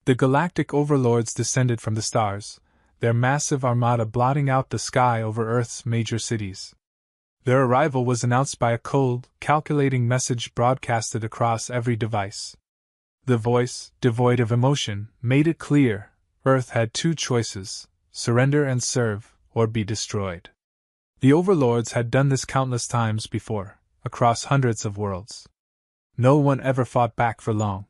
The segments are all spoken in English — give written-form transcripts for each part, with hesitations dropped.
The Galactic Overlords descended from the stars, their massive armada blotting out the sky over Earth's major cities. Their arrival was announced by a cold, calculating message broadcasted across every device. The voice, devoid of emotion, made it clear: Earth had two choices: surrender and serve, or be destroyed. The Overlords had done this countless times before, across hundreds of worlds. No one ever fought back for long.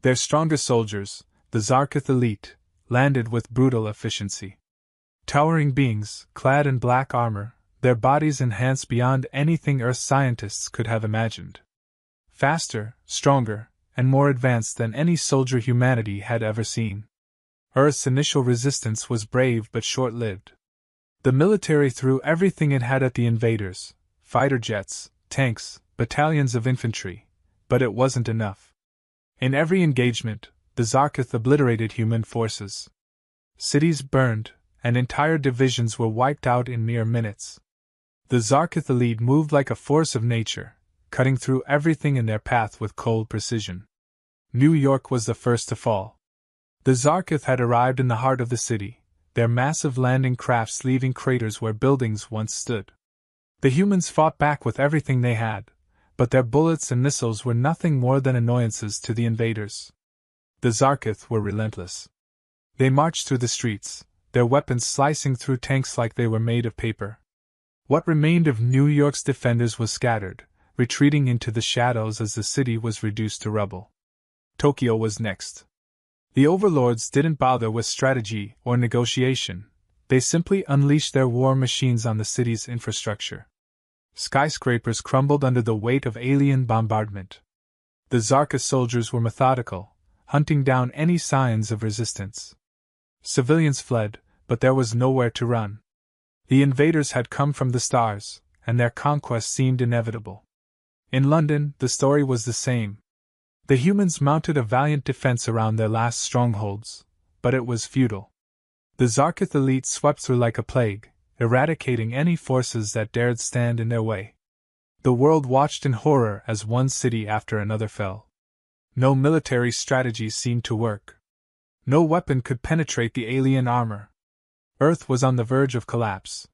Their strongest soldiers, the Zarkith elite, landed with brutal efficiency. Towering beings, clad in black armor, their bodies enhanced beyond anything Earth scientists could have imagined. Faster, stronger, and more advanced than any soldier humanity had ever seen. Earth's initial resistance was brave but short-lived. The military threw everything it had at the invaders: fighter jets, tanks, battalions of infantry, but it wasn't enough. In every engagement, the Zarkith obliterated human forces. Cities burned, and entire divisions were wiped out in mere minutes. The Zarkith elite moved like a force of nature, cutting through everything in their path with cold precision. New York was the first to fall. The Zarkith had arrived in the heart of the city, their massive landing crafts leaving craters where buildings once stood. The humans fought back with everything they had, but their bullets and missiles were nothing more than annoyances to the invaders. The Zarkith were relentless. They marched through the streets, their weapons slicing through tanks like they were made of paper. What remained of New York's defenders was scattered, retreating into the shadows as the city was reduced to rubble. Tokyo was next. The Overlords didn't bother with strategy or negotiation. They simply unleashed their war machines on the city's infrastructure. Skyscrapers crumbled under the weight of alien bombardment. The Zarkith soldiers were methodical, hunting down any signs of resistance. Civilians fled, but there was nowhere to run. The invaders had come from the stars, and their conquest seemed inevitable. In London, the story was the same. The humans mounted a valiant defense around their last strongholds, but it was futile. The Zarkith elite swept through like a plague, eradicating any forces that dared stand in their way. The world watched in horror as one city after another fell. No military strategy seemed to work. No weapon could penetrate the alien armor. Earth was on the verge of collapse.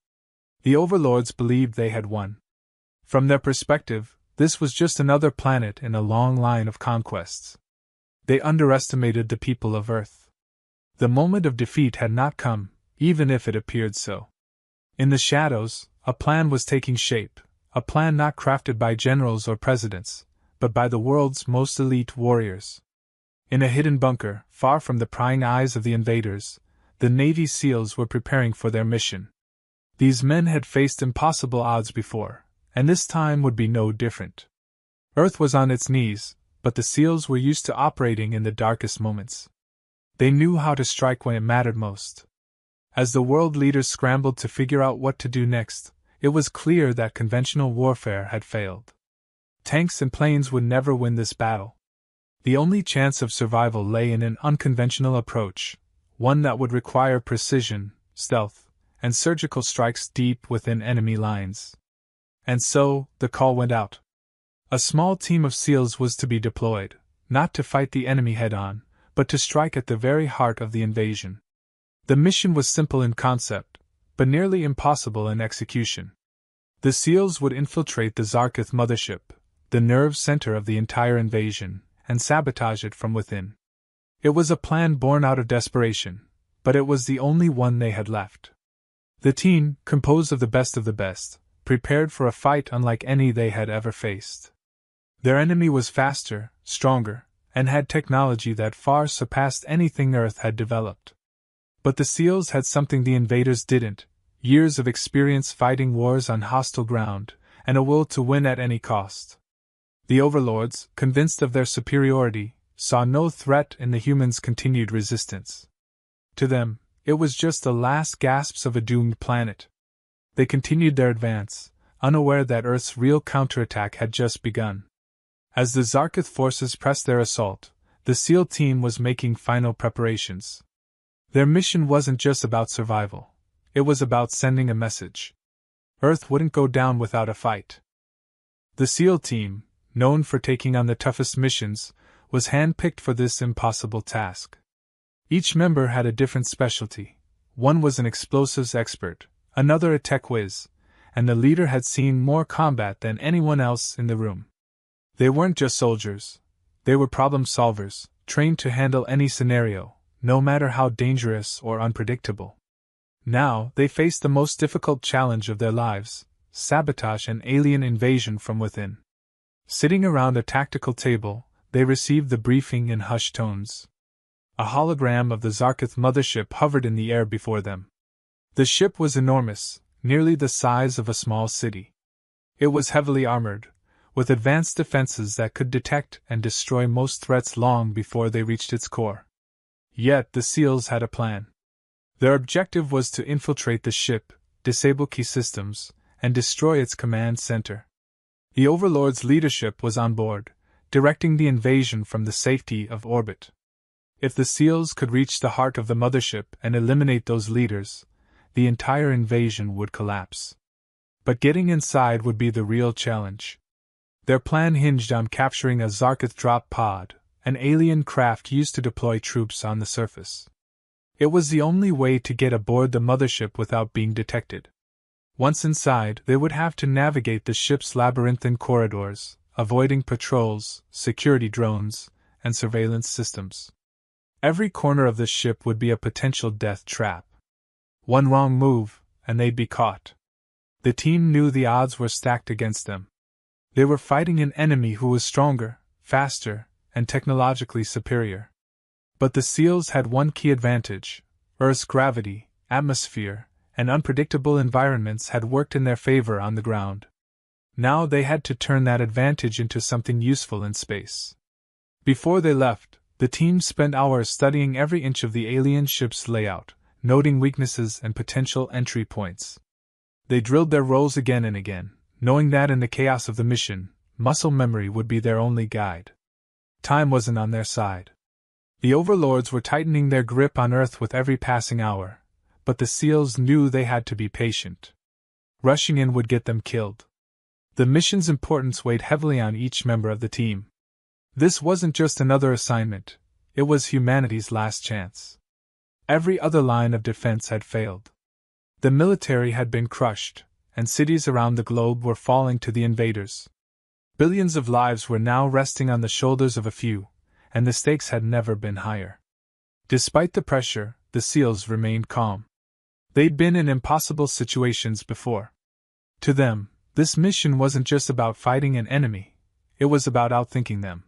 The Overlords believed they had won. From their perspective, this was just another planet in a long line of conquests. They underestimated the people of Earth. The moment of defeat had not come, even if it appeared so. In the shadows, a plan was taking shape, a plan not crafted by generals or presidents, but by the world's most elite warriors. In a hidden bunker, far from the prying eyes of the invaders, the Navy SEALs were preparing for their mission. These men had faced impossible odds before, and this time would be no different. Earth was on its knees, but the SEALs were used to operating in the darkest moments. They knew how to strike when it mattered most. As the world leaders scrambled to figure out what to do next, it was clear that conventional warfare had failed. Tanks and planes would never win this battle. The only chance of survival lay in an unconventional approach, one that would require precision, stealth, and surgical strikes deep within enemy lines. And so, the call went out. A small team of SEALs was to be deployed, not to fight the enemy head-on, but to strike at the very heart of the invasion. The mission was simple in concept, but nearly impossible in execution. The SEALs would infiltrate the Zarkith mothership, the nerve center of the entire invasion, and sabotage it from within. It was a plan born out of desperation, but it was the only one they had left. The team, composed of the best, prepared for a fight unlike any they had ever faced. Their enemy was faster, stronger, and had technology that far surpassed anything Earth had developed. But the SEALs had something the invaders didn't: years of experience fighting wars on hostile ground, and a will to win at any cost. The Overlords, convinced of their superiority, saw no threat in the humans' continued resistance. To them, it was just the last gasps of a doomed planet. They continued their advance, unaware that Earth's real counterattack had just begun. As the Zarkith forces pressed their assault, the SEAL team was making final preparations. Their mission wasn't just about survival. It was about sending a message. Earth wouldn't go down without a fight. The SEAL team, known for taking on the toughest missions, was handpicked for this impossible task. Each member had a different specialty. One was an explosives expert, another a tech whiz, and the leader had seen more combat than anyone else in the room. They weren't just soldiers. They were problem solvers, trained to handle any scenario, no matter how dangerous or unpredictable. Now, they faced the most difficult challenge of their lives: sabotage and alien invasion from within. Sitting around a tactical table, they received the briefing in hushed tones. A hologram of the Zarkith mothership hovered in the air before them. The ship was enormous, nearly the size of a small city. It was heavily armored, with advanced defenses that could detect and destroy most threats long before they reached its core. Yet the SEALs had a plan. Their objective was to infiltrate the ship, disable key systems, and destroy its command center. The Overlords' leadership was on board, directing the invasion from the safety of orbit. If the SEALs could reach the heart of the mothership and eliminate those leaders, the entire invasion would collapse. But getting inside would be the real challenge. Their plan hinged on capturing a Zarkith drop pod, an alien craft used to deploy troops on the surface. It was the only way to get aboard the mothership without being detected. Once inside, they would have to navigate the ship's labyrinthine corridors, avoiding patrols, security drones, and surveillance systems. Every corner of the ship would be a potential death trap. One wrong move, and they'd be caught. The team knew the odds were stacked against them. They were fighting an enemy who was stronger, faster, and technologically superior. But the SEALs had one key advantage: Earth's gravity, atmosphere, and unpredictable environments had worked in their favor on the ground. Now they had to turn that advantage into something useful in space. Before they left, the team spent hours studying every inch of the alien ship's layout, noting weaknesses and potential entry points. They drilled their roles again and again, knowing that in the chaos of the mission, muscle memory would be their only guide. Time wasn't on their side. The Overlords were tightening their grip on Earth with every passing hour, but the SEALs knew they had to be patient. Rushing in would get them killed. The mission's importance weighed heavily on each member of the team. This wasn't just another assignment, it was humanity's last chance. Every other line of defense had failed. The military had been crushed, and cities around the globe were falling to the invaders. Billions of lives were now resting on the shoulders of a few, and the stakes had never been higher. Despite the pressure, the SEALs remained calm. They'd been in impossible situations before. To them, this mission wasn't just about fighting an enemy, it was about outthinking them.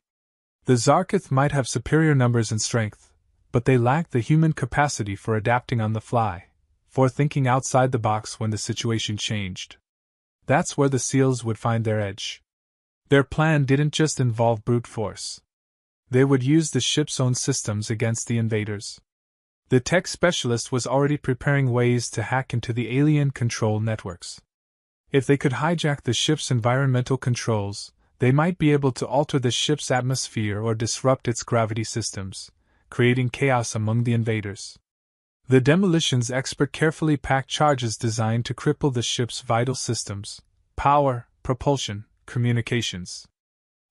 The Zarkith might have superior numbers and strength, but they lacked the human capacity for adapting on the fly, for thinking outside the box when the situation changed. That's where the SEALs would find their edge. Their plan didn't just involve brute force. They would use the ship's own systems against the invaders. The tech specialist was already preparing ways to hack into the alien control networks. If they could hijack the ship's environmental controls, they might be able to alter the ship's atmosphere or disrupt its gravity systems, creating chaos among the invaders. The demolitions expert carefully packed charges designed to cripple the ship's vital systems: power, propulsion, communications.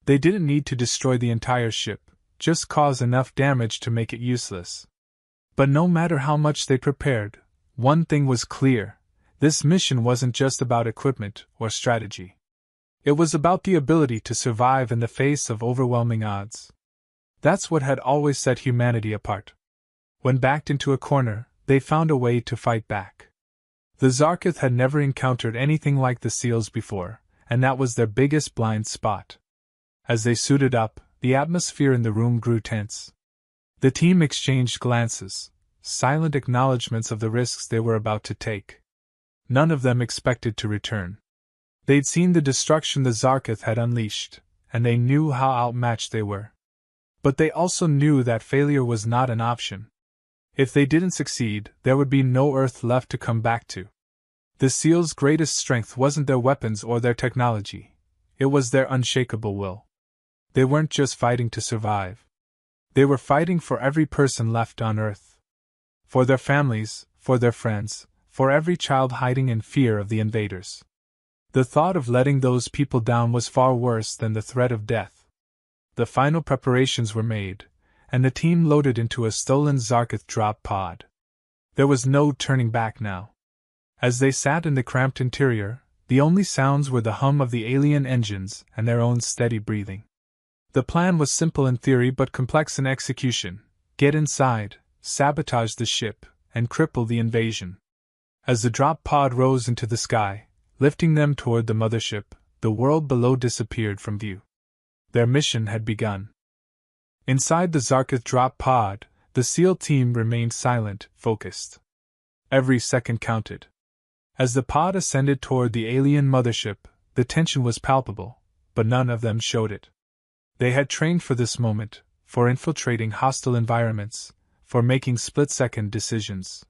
They didn't need to destroy the entire ship, just cause enough damage to make it useless. But no matter how much they prepared, one thing was clear: this mission wasn't just about equipment or strategy. It was about the ability to survive in the face of overwhelming odds. That's what had always set humanity apart. When backed into a corner, they found a way to fight back. The Zarkith had never encountered anything like the SEALs before, and that was their biggest blind spot. As they suited up, the atmosphere in the room grew tense. The team exchanged glances, silent acknowledgments of the risks they were about to take. None of them expected to return. They'd seen the destruction the Zarkith had unleashed, and they knew how outmatched they were. But they also knew that failure was not an option. If they didn't succeed, there would be no Earth left to come back to. The SEALs' greatest strength wasn't their weapons or their technology, it was their unshakable will. They weren't just fighting to survive. They were fighting for every person left on Earth. For their families, for their friends, for every child hiding in fear of the invaders. The thought of letting those people down was far worse than the threat of death. The final preparations were made, and the team loaded into a stolen Zarkith drop pod. There was no turning back now. As they sat in the cramped interior, the only sounds were the hum of the alien engines and their own steady breathing. The plan was simple in theory but complex in execution: get inside, sabotage the ship, and cripple the invasion. As the drop pod rose into the sky, lifting them toward the mothership, the world below disappeared from view. Their mission had begun. Inside the Zarkith drop pod, the SEAL team remained silent, focused. Every second counted. As the pod ascended toward the alien mothership, the tension was palpable, but none of them showed it. They had trained for this moment, for infiltrating hostile environments, for making split-second decisions.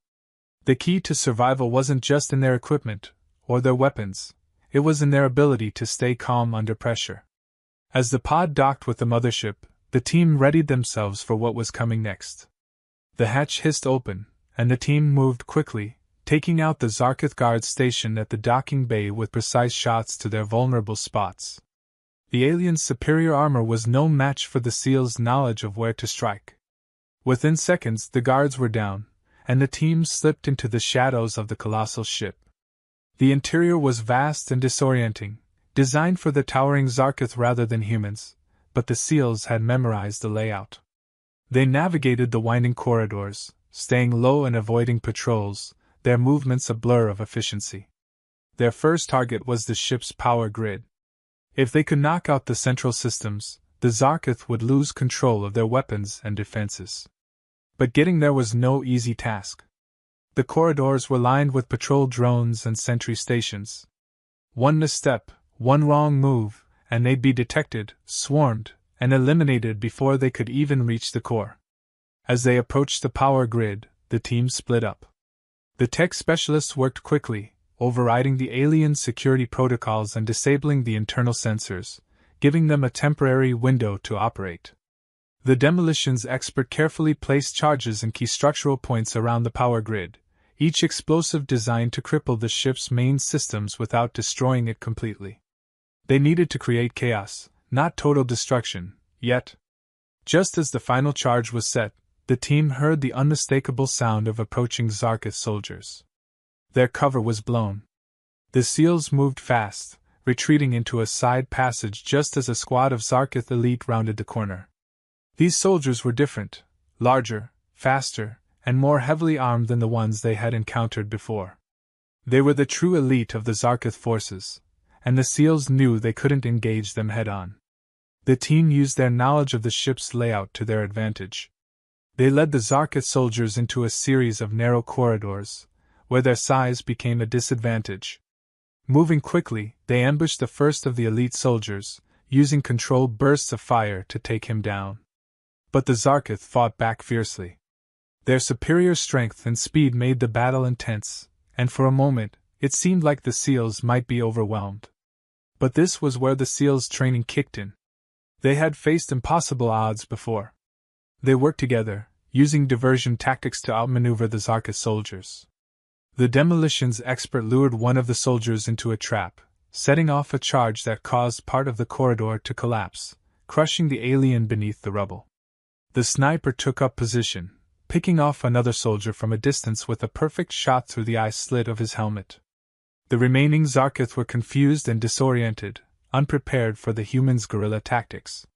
The key to survival wasn't just in their equipment or their weapons, it was in their ability to stay calm under pressure. As the pod docked with the mothership, the team readied themselves for what was coming next. The hatch hissed open, and the team moved quickly, taking out the Zarkith guards stationed at the docking bay with precise shots to their vulnerable spots. The aliens' superior armor was no match for the SEALs' knowledge of where to strike. Within seconds, the guards were down, and the team slipped into the shadows of the colossal ship. The interior was vast and disorienting, designed for the towering Zarkith rather than humans, but the SEALs had memorized the layout. They navigated the winding corridors, staying low and avoiding patrols, their movements a blur of efficiency. Their first target was the ship's power grid. If they could knock out the central systems, the Zarkith would lose control of their weapons and defenses. But getting there was no easy task. The corridors were lined with patrol drones and sentry stations. One misstep, one wrong move, and they'd be detected, swarmed, and eliminated before they could even reach the core. As they approached the power grid, the team split up. The tech specialists worked quickly, overriding the alien security protocols and disabling the internal sensors, giving them a temporary window to operate. The demolitions expert carefully placed charges in key structural points around the power grid, each explosive designed to cripple the ship's main systems without destroying it completely. They needed to create chaos, not total destruction, yet. Just as the final charge was set, the team heard the unmistakable sound of approaching Zarkith soldiers. Their cover was blown. The SEALs moved fast, retreating into a side passage just as a squad of Zarkith elite rounded the corner. These soldiers were different, larger, faster, and more heavily armed than the ones they had encountered before. They were the true elite of the Zarkith forces, and the SEALs knew they couldn't engage them head-on. The team used their knowledge of the ship's layout to their advantage. They led the Zarkith soldiers into a series of narrow corridors, where their size became a disadvantage. Moving quickly, they ambushed the first of the elite soldiers, using controlled bursts of fire to take him down. But the Zarkith fought back fiercely. Their superior strength and speed made the battle intense, and for a moment, it seemed like the SEALs might be overwhelmed. But this was where the SEALs' training kicked in. They had faced impossible odds before. They worked together, using diversion tactics to outmaneuver the Zarkith soldiers. The demolitions expert lured one of the soldiers into a trap, setting off a charge that caused part of the corridor to collapse, crushing the alien beneath the rubble. The sniper took up position, picking off another soldier from a distance with a perfect shot through the eye slit of his helmet. The remaining Zarkith were confused and disoriented, unprepared for the humans' guerrilla tactics.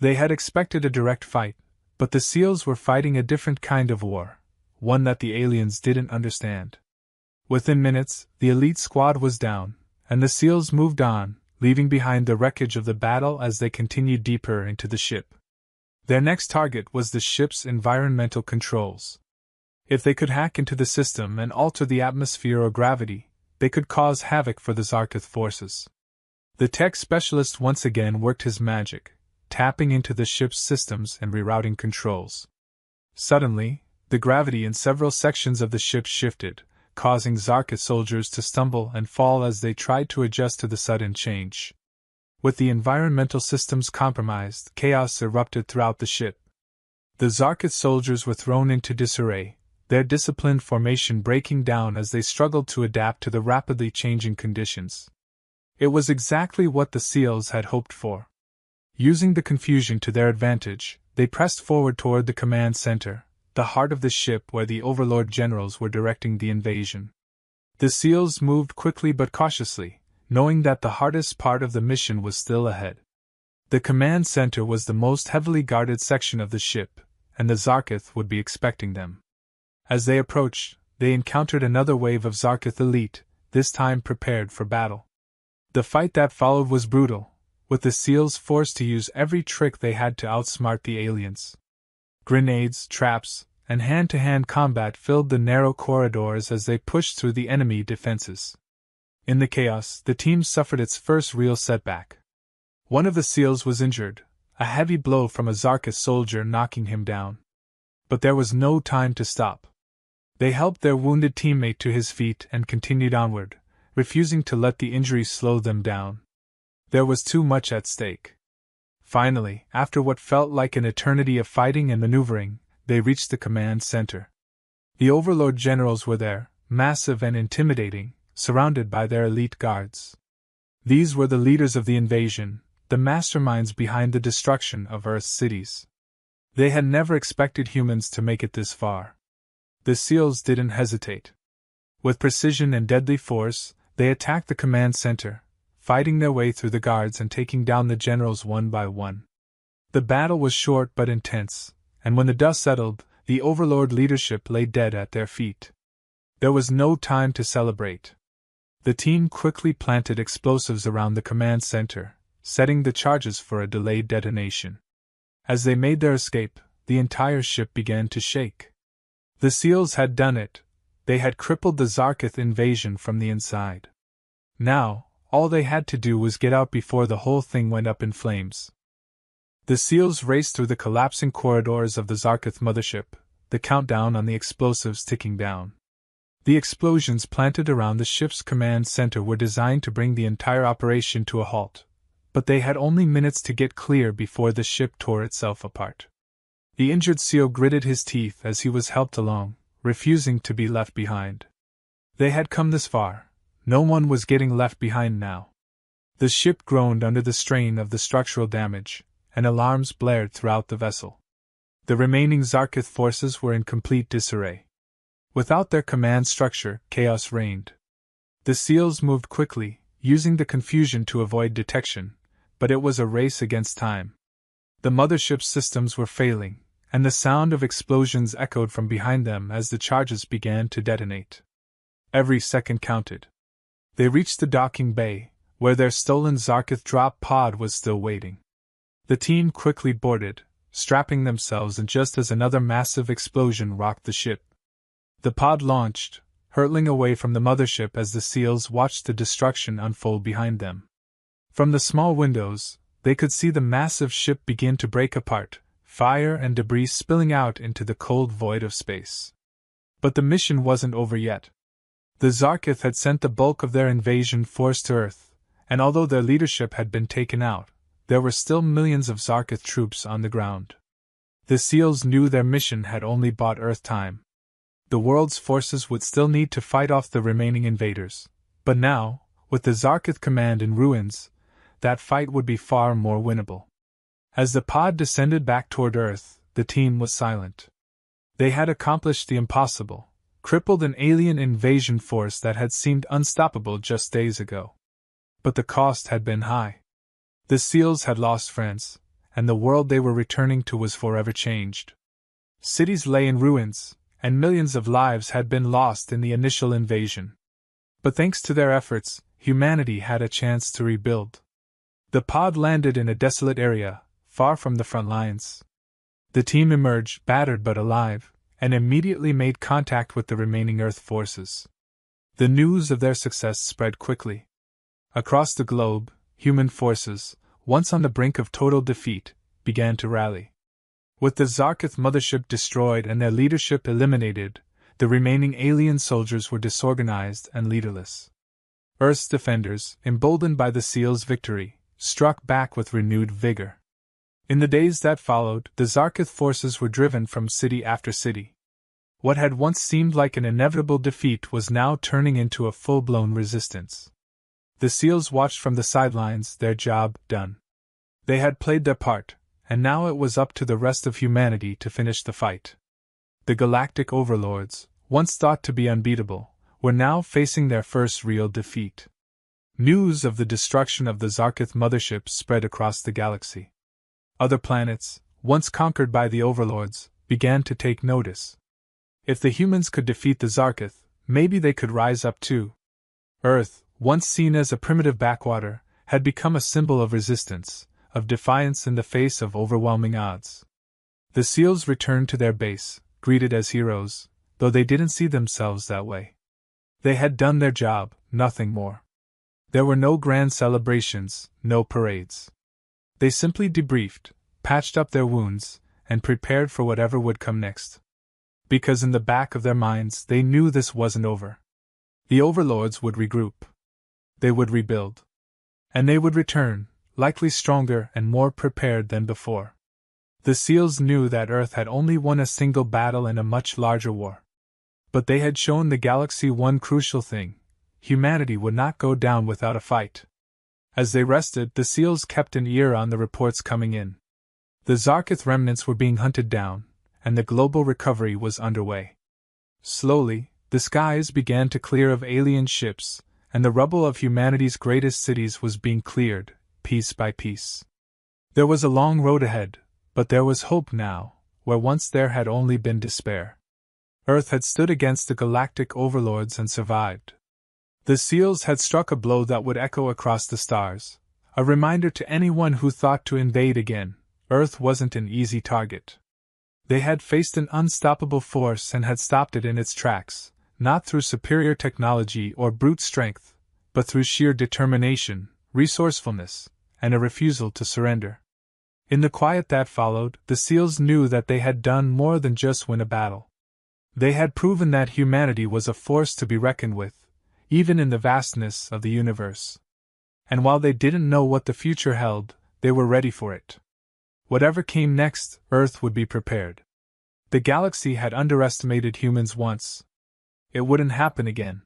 They had expected a direct fight, but the SEALs were fighting a different kind of war, one that the aliens didn't understand. Within minutes, the elite squad was down, and the SEALs moved on, leaving behind the wreckage of the battle as they continued deeper into the ship. Their next target was the ship's environmental controls. If they could hack into the system and alter the atmosphere or gravity, they could cause havoc for the Zarkith forces. The tech specialist once again worked his magic, tapping into the ship's systems and rerouting controls. Suddenly, the gravity in several sections of the ship shifted, causing Zarkith soldiers to stumble and fall as they tried to adjust to the sudden change. With the environmental systems compromised, chaos erupted throughout the ship. The Zarkith soldiers were thrown into disarray, their disciplined formation breaking down as they struggled to adapt to the rapidly changing conditions. It was exactly what the SEALs had hoped for. Using the confusion to their advantage, they pressed forward toward the command center, the heart of the ship where the Overlord generals were directing the invasion. The SEALs moved quickly but cautiously, knowing that the hardest part of the mission was still ahead. The command center was the most heavily guarded section of the ship, and the Zarkith would be expecting them. As they approached, they encountered another wave of Zarkith elite, this time prepared for battle. The fight that followed was brutal, with the SEALs forced to use every trick they had to outsmart the aliens. Grenades, traps, and hand-to-hand combat filled the narrow corridors as they pushed through the enemy defenses. In the chaos, the team suffered its first real setback. One of the SEALs was injured, a heavy blow from a Zarkith soldier knocking him down. But there was no time to stop. They helped their wounded teammate to his feet and continued onward, refusing to let the injury slow them down. There was too much at stake. Finally, after what felt like an eternity of fighting and maneuvering, they reached the command center. The Overlord generals were there, massive and intimidating, surrounded by their elite guards. These were the leaders of the invasion, the masterminds behind the destruction of Earth's cities. They had never expected humans to make it this far. The SEALs didn't hesitate. With precision and deadly force, they attacked the command center, fighting their way through the guards and taking down the generals one by one. The battle was short but intense, and when the dust settled, the Overlord leadership lay dead at their feet. There was no time to celebrate. The team quickly planted explosives around the command center, setting the charges for a delayed detonation. As they made their escape, the entire ship began to shake. The SEALs had done it. They had crippled the Zarkith invasion from the inside. Now, all they had to do was get out before the whole thing went up in flames. The SEALs raced through the collapsing corridors of the Zarkith mothership, the countdown on the explosives ticking down. The explosions planted around the ship's command center were designed to bring the entire operation to a halt, but they had only minutes to get clear before the ship tore itself apart. The injured SEAL gritted his teeth as he was helped along, refusing to be left behind. They had come this far. No one was getting left behind now. The ship groaned under the strain of the structural damage, and alarms blared throughout the vessel. The remaining Zarkith forces were in complete disarray. Without their command structure, chaos reigned. The SEALs moved quickly, using the confusion to avoid detection, but it was a race against time. The mothership's systems were failing, and the sound of explosions echoed from behind them as the charges began to detonate. Every second counted. They reached the docking bay, where their stolen Zarkith drop pod was still waiting. The team quickly boarded, strapping themselves in just as another massive explosion rocked the ship. The pod launched, hurtling away from the mothership as the SEALs watched the destruction unfold behind them. From the small windows, they could see the massive ship begin to break apart, fire and debris spilling out into the cold void of space. But the mission wasn't over yet. The Zarkith had sent the bulk of their invasion force to Earth, and although their leadership had been taken out, there were still millions of Zarkith troops on the ground. The SEALs knew their mission had only bought Earth time. The world's forces would still need to fight off the remaining invaders, but now, with the Zarkith command in ruins, that fight would be far more winnable. As the pod descended back toward Earth, the team was silent. They had accomplished the impossible, crippled an alien invasion force that had seemed unstoppable just days ago. But the cost had been high. The SEALs had lost friends, and the world they were returning to was forever changed. Cities lay in ruins, and millions of lives had been lost in the initial invasion. But thanks to their efforts, humanity had a chance to rebuild. The pod landed in a desolate area, far from the front lines. The team emerged, battered but alive, and immediately made contact with the remaining Earth forces. The news of their success spread quickly. Across the globe, human forces, once on the brink of total defeat, began to rally. With the Zarkith mothership destroyed and their leadership eliminated, the remaining alien soldiers were disorganized and leaderless. Earth's defenders, emboldened by the SEALs' victory, struck back with renewed vigor. In the days that followed, the Zarkith forces were driven from city after city. What had once seemed like an inevitable defeat was now turning into a full-blown resistance. The SEALs watched from the sidelines, their job done. They had played their part, and now it was up to the rest of humanity to finish the fight. The Galactic Overlords, once thought to be unbeatable, were now facing their first real defeat. News of the destruction of the Zarkith mothership spread across the galaxy. Other planets, once conquered by the Overlords, began to take notice. If the humans could defeat the Zarkith, maybe they could rise up too. Earth, once seen as a primitive backwater, had become a symbol of resistance, of defiance in the face of overwhelming odds. The SEALs returned to their base, greeted as heroes, though they didn't see themselves that way. They had done their job, nothing more. There were no grand celebrations, no parades. They simply debriefed, patched up their wounds, and prepared for whatever would come next. Because in the back of their minds they knew this wasn't over. The Overlords would regroup. They would rebuild. And they would return, likely stronger and more prepared than before. The SEALs knew that Earth had only won a single battle in a much larger war. But they had shown the galaxy one crucial thing: humanity would not go down without a fight. As they rested, the SEALs kept an ear on the reports coming in. The Zarkith remnants were being hunted down, and the global recovery was underway. Slowly, the skies began to clear of alien ships, and the rubble of humanity's greatest cities was being cleared, piece by piece. There was a long road ahead, but there was hope now, where once there had only been despair. Earth had stood against the Galactic Overlords and survived. The SEALs had struck a blow that would echo across the stars, a reminder to anyone who thought to invade again: Earth wasn't an easy target. They had faced an unstoppable force and had stopped it in its tracks, not through superior technology or brute strength, but through sheer determination, resourcefulness, and a refusal to surrender. In the quiet that followed, the SEALs knew that they had done more than just win a battle. They had proven that humanity was a force to be reckoned with, even in the vastness of the universe. And while they didn't know what the future held, they were ready for it. Whatever came next, Earth would be prepared. The galaxy had underestimated humans once. It wouldn't happen again.